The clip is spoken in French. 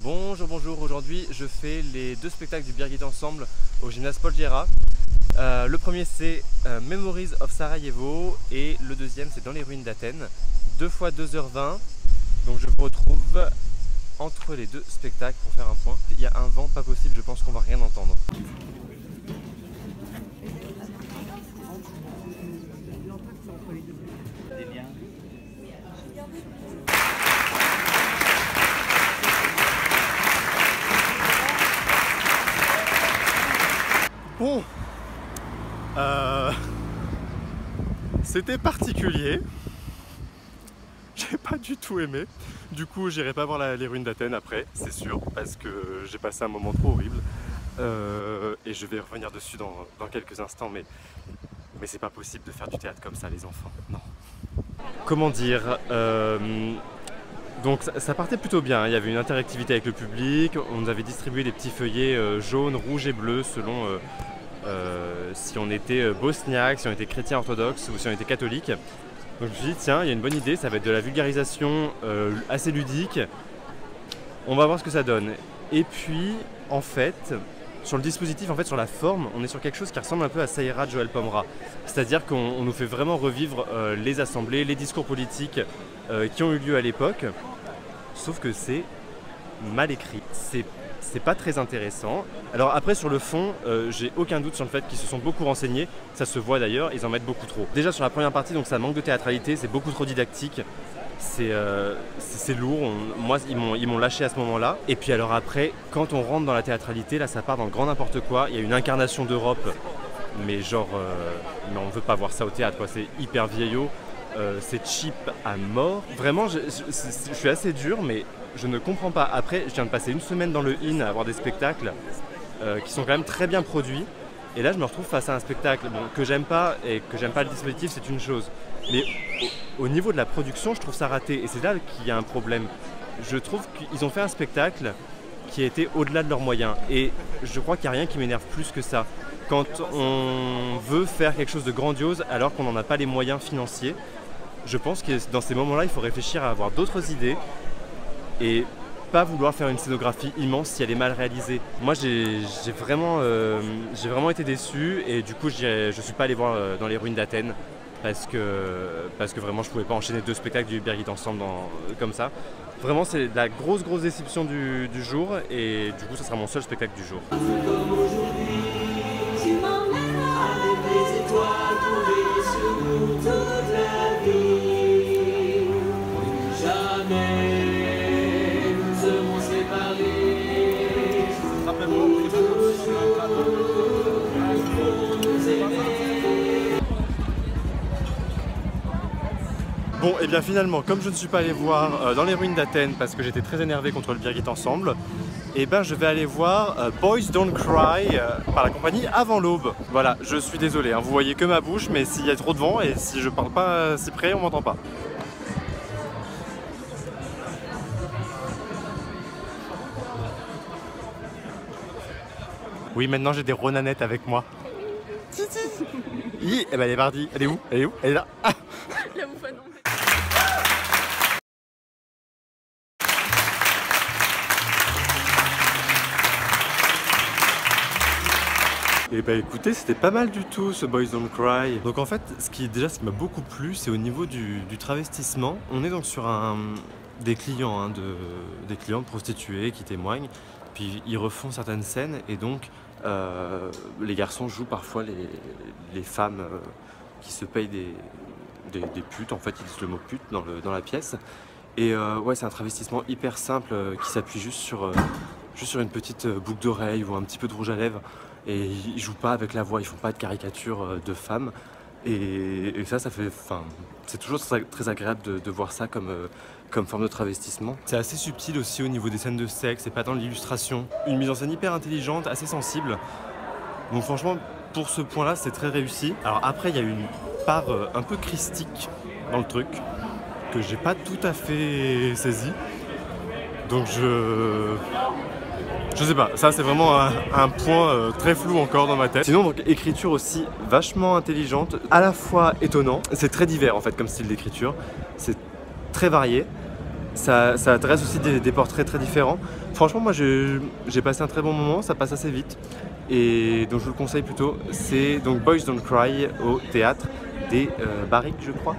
Bonjour, aujourd'hui je fais les deux spectacles du Birgit Ensemble au gymnase Paul Geyrat. Le premier c'est Memories of Sarajevo et le deuxième c'est Dans les ruines d'Athènes, 2 fois 2h20. Donc je vous retrouve entre les deux spectacles pour faire un point. Il y a un vent pas possible, je pense qu'on va rien entendre. Bon, c'était particulier, j'ai pas du tout aimé, du coup j'irai pas voir les ruines d'Athènes après, c'est sûr, parce que j'ai passé un moment trop horrible, et je vais revenir dessus dans quelques instants, mais c'est pas possible de faire du théâtre comme ça les enfants, non. Comment dire, donc ça partait plutôt bien, il y avait une interactivité avec le public, on nous avait distribué des petits feuillets jaunes, rouges et bleus selon si on était bosniaque, si on était chrétien orthodoxe ou si on était catholique. Donc je me suis dit tiens, il y a une bonne idée, ça va être de la vulgarisation assez ludique, on va voir ce que ça donne. Et puis en fait, sur le dispositif, en fait sur la forme, on est sur quelque chose qui ressemble un peu à Ça ira de Joël Pomera. C'est-à-dire qu'on nous fait vraiment revivre les assemblées, les discours politiques qui ont eu lieu à l'époque, sauf que c'est mal écrit. C'est pas très intéressant. Alors après sur le fond, j'ai aucun doute sur le fait qu'ils se sont beaucoup renseignés, ça se voit d'ailleurs, ils en mettent beaucoup trop. Déjà sur la première partie, donc ça manque de théâtralité, c'est beaucoup trop didactique, c'est lourd, moi ils m'ont lâché à ce moment-là. Et puis alors après, quand on rentre dans la théâtralité, là ça part dans le grand n'importe quoi, il y a une incarnation d'Europe, mais genre, mais on veut pas voir ça au théâtre, quoi. C'est hyper vieillot, c'est cheap à mort. Vraiment, je suis assez dur, mais je ne comprends pas. Après, je viens de passer une semaine dans le IN à voir des spectacles qui sont quand même très bien produits. Et là, je me retrouve face à un spectacle que j'aime pas et que j'aime pas le dispositif, c'est une chose. Mais au niveau de la production, je trouve ça raté. Et c'est là qu'il y a un problème. Je trouve qu'ils ont fait un spectacle qui a été au-delà de leurs moyens. Et je crois qu'il n'y a rien qui m'énerve plus que ça. Quand on veut faire quelque chose de grandiose alors qu'on n'en a pas les moyens financiers, je pense que dans ces moments-là, il faut réfléchir à avoir d'autres idées et pas vouloir faire une scénographie immense si elle est mal réalisée. Moi j'ai vraiment été déçu et du coup je suis pas allé voir Dans les ruines d'Athènes parce que vraiment je pouvais pas enchaîner deux spectacles du Birgit Ensemble comme ça. Vraiment c'est la grosse déception du jour et du coup ça sera mon seul spectacle du jour. Bon, et bien finalement, comme je ne suis pas allé voir Dans les ruines d'Athènes parce que j'étais très énervé contre le Birgit Ensemble, et ben je vais aller voir Boys Don't Cry par la compagnie Avant l'Aube. Voilà, je suis désolé, hein, vous voyez que ma bouche, mais s'il y a trop de vent et si je parle pas si près, on m'entend pas. Oui, maintenant j'ai des ronanettes avec moi. Titi. Et ben elle est partie. Elle est où? Elle est où? Elle est là. Ah. La bouffonne. Et bah écoutez, c'était pas mal du tout ce Boys Don't Cry. Donc en fait, ce qui m'a beaucoup plu, c'est au niveau du travestissement. On est donc sur des clients, des clients de prostituées qui témoignent, puis ils refont certaines scènes et donc les garçons jouent parfois les femmes qui se payent des putes, en fait ils disent le mot pute dans la pièce. Et ouais, c'est un travestissement hyper simple qui s'appuie juste sur une petite boucle d'oreille ou un petit peu de rouge à lèvres. Et ils jouent pas avec la voix, ils font pas de caricature de femmes. Et ça fait, enfin, c'est toujours très agréable de voir ça comme forme de travestissement. C'est assez subtil aussi au niveau des scènes de sexe, c'est pas dans l'illustration. Une mise en scène hyper intelligente, assez sensible. Donc franchement, pour ce point-là, c'est très réussi. Alors après, il y a une part un peu christique dans le truc, que j'ai pas tout à fait saisi. Donc je sais pas, ça c'est vraiment un point très flou encore dans ma tête. Sinon donc écriture aussi vachement intelligente, à la fois étonnant, c'est très divers en fait comme style d'écriture, c'est très varié ça adresse aussi des portraits très différents. Franchement, moi j'ai passé un très bon moment, ça passe assez vite. Et donc je vous le conseille plutôt. C'est donc Boys Don't Cry au théâtre des Barriques, je crois.